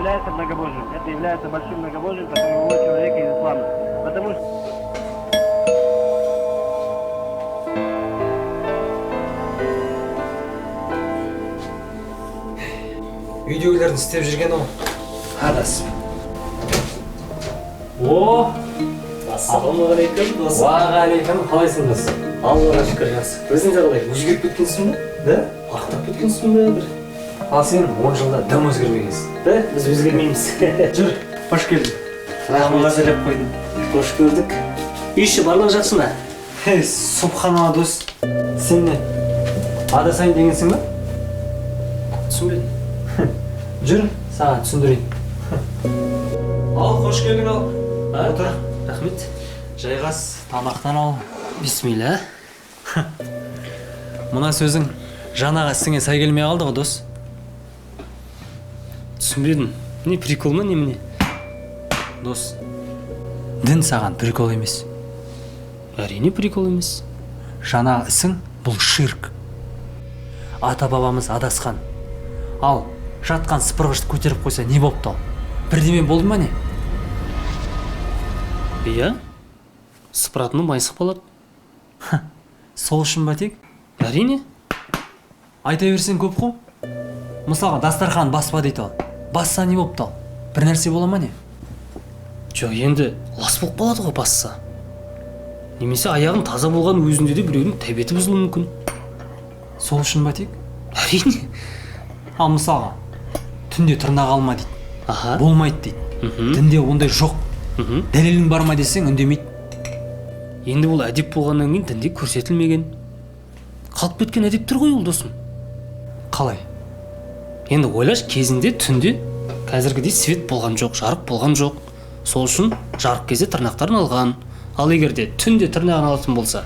является многобожием. Это является большим многобожием, которое выводит человека из ислама. Потому что... Үйдегілердің істеп жүргені ғой. Адасып. О! Ассалаумағалейкум дос. Уағалейкум, қалайсың дос? Аллаға шүкір жақсы. Өзің жағдай? Өзгеріп кеткенсің бе? Да? Ақтап кеткенсің бе бір? Ал сен 10 жылда дым өзгермегенсің. Да, біз өзгермейміз. Жүр, қош келдің. Рахмет. Әзірлеп қойдым. Қош көрдік. Үй іші барлығы жақсы ма? Субханалла дос. Сен не? Адасайын дегенсің бе? Түсінбедім. Жүр, саған түсіндірейін. Ал, қош келдің ал. Отыр. Рахмет. Жайғас, тамақтан ал. Бисмилля. Мына сөзің жаңаға ісіңе сай келмей қалды ғой, дос. Түсінбедім. Не прикол ма, немене? Дос, дін саған прикол емес. Әрине прикол емес. Жаңа ісің бұл ширк. Ата-бабамыз адасқан. Ал, жатқан сыпырғышты көтеріп қойса не болыпты ал? Бірдеме болды ма не? Иә? Сыпыратыны майысып қалады. Сол үшін ба тек? Әрине. Айта берсең көп қой. Мысалға, дастархан баспа дейді ал. Басса не болыпты ал? Бір нәрсе бола ма не? Жоқ, енді лас болып қалады ғой басса. Немесе аяғын таза болған өзінде де біреудің тәбеті бұзылуы мүмкін. Сол үшін ба тек? Әрине. Ал мысалға, түнде тырнақ алма дейді. Аха. Болмайды дейді. Дінде ондай жоқ. Дәлелің бар ма десең үндемейді. Енді бұл әдеп болғаннан кейін дінде көрсетілмеген. Қалып кеткен әдептер ғой ол досым. Қалай? Енді ойлаш, кезінде түнде қазіргідей свет болған жоқ, жарық болған жоқ. Сол үшін жарық кезде тырнақтарын алған. Ал егерде түнде тырнағын алатын болса,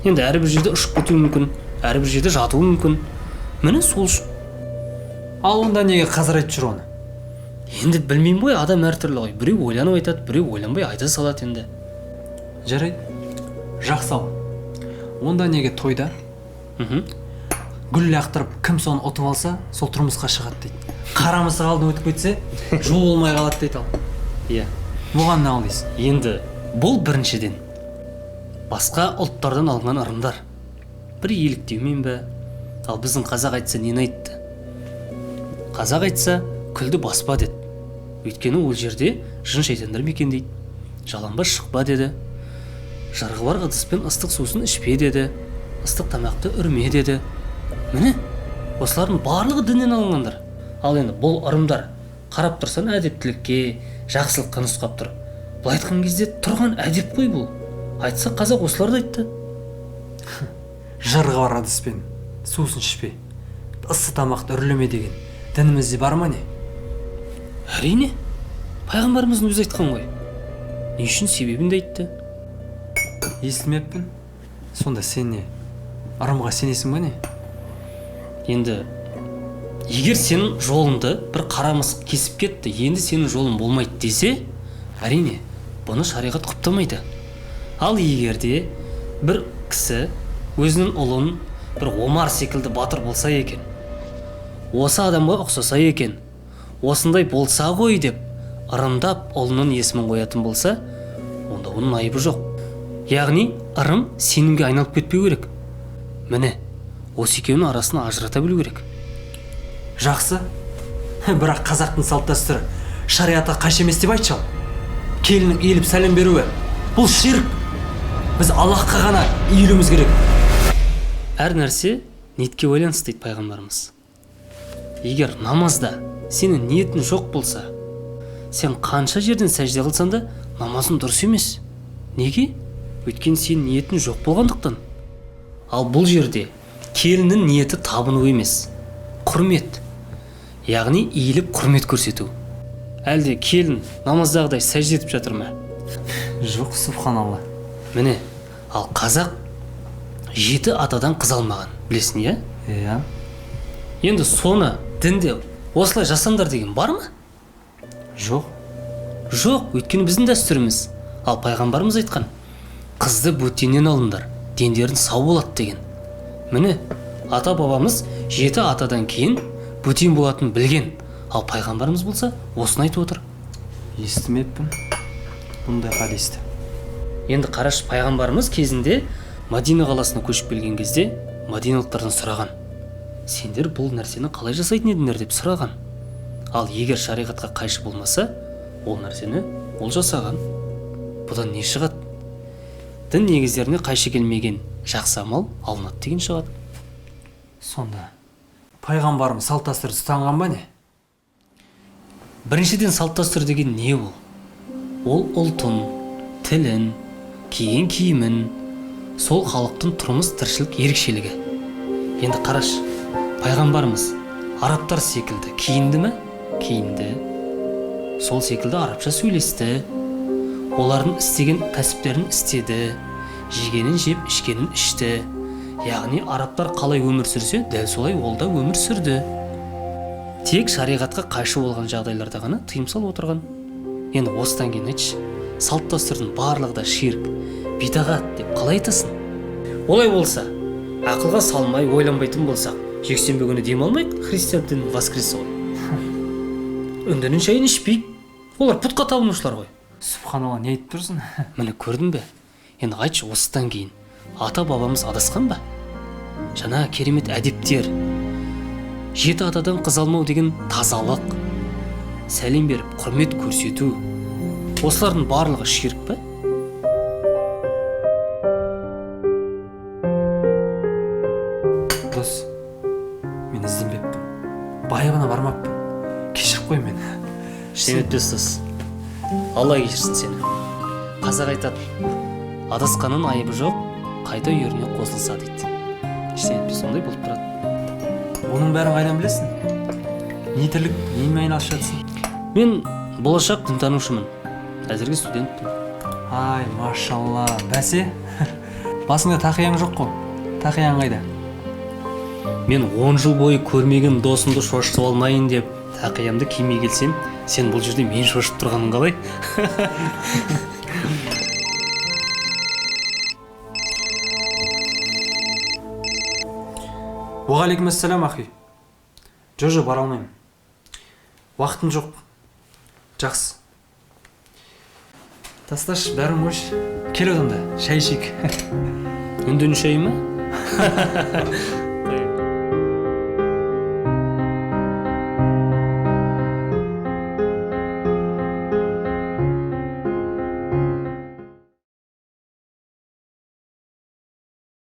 енді әрбір жерде ұшып кетуі мүмкін, әрбір жерде жатуы мүмкін. Міне сол үшін. Ал онда неге қазір айтып жүр оны? Енді білмеймін ғой, адам әртүрлі ғой. Біреу ойланып айтады, біреу ойланбай айта салады енді. Жарайды. Жақсы ал. Онда неге тойда гүл лақтырып кім соны ұтып алса, сол тұрмысқа шығады дейді. Қара мысық алдын өтіп кетсе, жол болмай қалады дейді ал. Иә. Бұған не ал дейсің? Енді бұл біріншіден басқа ұлттардан алынған ырымдар. Бір еліктеумен бе? Ал біздің қазақ айтса нені айтты? Қазақ айтса күлді баспа деді. Өйткені ол жерде жын шайтандар мекендейді. Жалаңбас шықпа деді. Жарығы бар ыдыспен ыстық сусын ішпе деді. Ыстық тамақты үрме деді. Міне, осылардың барлығы діннен алынғандар. Ал енді бұл ырымдар қарап тұрсан әдептілікке, жақсылыққа нұсқап тұр. Бұл айтқан кезде тұрған әдеп қой бұл. Айтса қазақ осыларды айтты. Жырғы бар ыдыспен сусын ішпе, ыссы тамақты үрлеме деген дінімізде бар ма не? Әрине, пайғамбарымыздың өзі айтқан ғой. Не үшін себебін де айтты. Естімеппін. Сонда сен не? Ырымға сенесің ба не? Енді егер сенің жолыңды бір қара мысық кесіп кетті, енді сенің жолың болмайды десе, әрине, бұны шариғат құптамайды. Ал егерде бір кісі өзінің ұлын бір Омар секілді батыр болса екен, осы адамға ұқсаса екен, осындай болса ғой деп ырымдап ұлының есімін қоятын болса, онда оның айыбы жоқ. Яғни ырым сенімге айналып кетпеу керек. Міне, осы екеуінің арасын ажырата білу керек. Жақсы. Бірақ қазақтың салт дәстүрі шариғатқа қайшы емес деп айтшы ал. Келіннің иіліп сәлем беруі бұл ширк. Біз Аллахқа ғана иілуіміз керек. Әр нәрсе ниетке байланысты дейді пайғамбарымыз. Егер намазда сенің ниетің жоқ болса, сен қанша жерден сәжде қылсаң да намазың дұрыс емес. Неге? Өйткені сенің ниетің жоқ болғандықтан. Ал бұл жерде келіннің ниеті табыну емес, құрмет. Яғни иіліп құрмет көрсету. Әлде келін намаздағыдай сәжде етіп жатыр ма? Жоқ, субханалла. Міне, ал қазақ 7 атадан қыз алмаған, білесің, иә? Иә. Енді соны дінде осылай жасаңдар деген бар ма? Жоқ. Жоқ, өйткені біздің дәстүріміз. Ал пайғамбарымыз айтқан, қызды бөтеннен алыңдар, дендерін сау болады деген. Міне, ата-бабамыз 7 атадан кейін бөтен болатын білген. Ал пайғамбарымыз болса осыны айтып отыр. Естімеппін бұндай хадисті. Енді қараш, пайғамбарымыз кезінде Мадина қаласына көшіп келген кезде мадиналықтардан сұраған: сендер бұл нәрсені қалай жасайтын едіңдер деп сұраған. Ал егер шариғатқа қайшы болмаса, ол нәрсені ол жасаған. Бұдан не шығады? Дін негіздеріне қайшы келмеген жақсы амал алынады деген шығады. Сонда пайғамбарымыз салт дәстүрді ұстанған ба не? Біріншіден, салт дәстүр деген не ол? Ол ұлтын, тілін, киген киімін, сол халықтың тұрмыс тіршілік ерекшелігі. Енді қараш, пайғамбарымыз арабтар секілді киінді ме? Киінді. Сол секілді арабша сөйлесті. Олардың істеген кәсіптерін істеді, жегенін жеп, ішкенін ішті. Яғни арабтар қалай өмір сүрсе, дәл солай ол да өмір сүрді. Тек шариғатқа қайшы болған жағдайларда ғана тыйым салып отырған. Енді осыдан кейін айтшы, салт дәстүрдің барлығы да ширк, бидағат деп қалай айтасың? Олай болса, ақылға салмай, ойланбайтын болсақ, жексенбі күні демалмайық, христиан дінінің воскресі ғой. Үндінің шайын ішпейді. Олар пұтқа табынушылар ғой. Субханалла, не айтып тұрсың? Міне көрдің бе? Енді айтшы, осыдан кейін ата бабамыз адасқан ба? Жаңа керемет әдептер, 7 атадан қыз алмау деген тазалық, сәлем беріп құрмет көрсету, осылардың барлығы ширк па? Дос, мен ізденбеппін, байыбына бармаппын, кешіріп қой мені. Шеметпес дос, Алла кешірсін сені. Қазақ айтады, адасқанның айыбы жоқ, қайта үйіріне қосылса дейді. Шеметпес, сондай болып тұрады. Оның бәрін қайдан білесің? Не тірлік, немен айналысып жатсың? Мен болашақ дінтанушымын, әзірге студентпін. Ай, машалла, бәсе. Басыңда тақияң жоқ қой. Тақияң қайда? Мен 10 жыл бойы көрмеген досымды шошытып алмайын деп тақиямды кимей келсем, сен бұл жерде мен шошып тұрғаның қалай? Уағалейкум ассалам, ахи. Жо, бара алмаймын. Уақытым жоқ. Жақсы. Тасташ, бәрін қойш. Кел одан да, шай ішейік. Үндінің шайы ма?